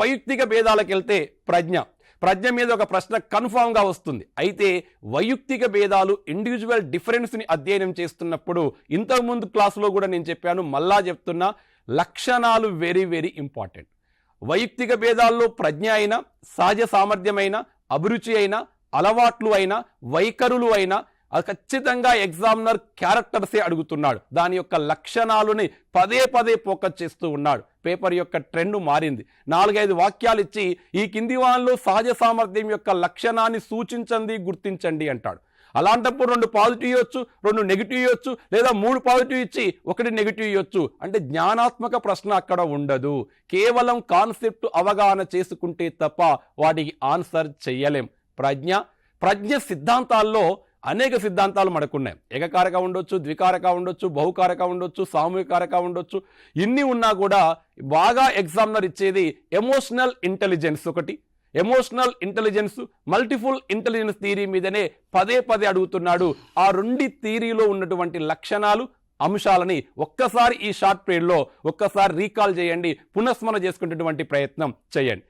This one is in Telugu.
వైయక్తిక భేదాలకు వెళ్తే ప్రజ్ఞ మీద ఒక ప్రశ్న కన్ఫామ్గా వస్తుంది. అయితే వైయక్తిక భేదాలు ఇండివిజువల్ డిఫరెన్స్ని అధ్యయనం చేస్తున్నప్పుడు ఇంతకుముందు క్లాసులో కూడా నేను చెప్పాను, మళ్ళా చెప్తున్నా, లక్షణాలు వెరీ వెరీ ఇంపార్టెంట్. వైయక్తిక భేదాల్లో ప్రజ్ఞ అయినా, సహజ సామర్థ్యమైన, అభిరుచి అయినా, అలవాట్లు అయినా, వైఖరులు అయినా ఖచ్చితంగా ఎగ్జామినర్ క్యారెక్టర్సే అడుగుతున్నాడు. దాని యొక్క లక్షణాలని పదే ఫోకస్ చేస్తూ ఉన్నాడు. పేపర్ యొక్క ట్రెండ్ మారింది. 4-5 వాక్యాలు ఇచ్చి ఈ కింది వానిలో సహజ సామర్థ్యం యొక్క లక్షణాన్ని సూచించండి, గుర్తించండి అంటాడు. అలాంటప్పుడు 2 పాజిటివ్ ఇవ్వచ్చు, 2 నెగిటివ్ ఇవ్వచ్చు, లేదా 3 పాజిటివ్ ఇచ్చి 1 నెగిటివ్ ఇవ్వచ్చు. అంటే జ్ఞానాత్మక ప్రశ్న అక్కడ ఉండదు. కేవలం కాన్సెప్ట్ అవగాహన చేసుకుంటే తప్ప వాటికి ఆన్సర్ చెయ్యలేం. ప్రజ్ఞ సిద్ధాంతాల్లో అనేక సిద్ధాంతాలు మనకున్నాయి. ఏకకారక ఉండొచ్చు, ద్వికారక ఉండొచ్చు, బహుకారక ఉండొచ్చు, సామూహికారక ఉండొచ్చు. ఇన్ని ఉన్నా కూడా బాగా ఎగ్జామినర్ ఇచ్చేది ఎమోషనల్ ఇంటెలిజెన్స్ ఒకటి. Emotional intelligence, multiple intelligence theory మీదనే పదే అడుగుతున్నాడు. ఆ 2 థియరీలో ఉన్నటువంటి లక్షణాలు, అంశాలని ఒక్కసారి ఈ షార్ట్ పీరియడ్లో ఒక్కసారి రీకాల్ చేయండి, పునఃస్మరణ చేసుకునేటువంటి ప్రయత్నం చేయండి.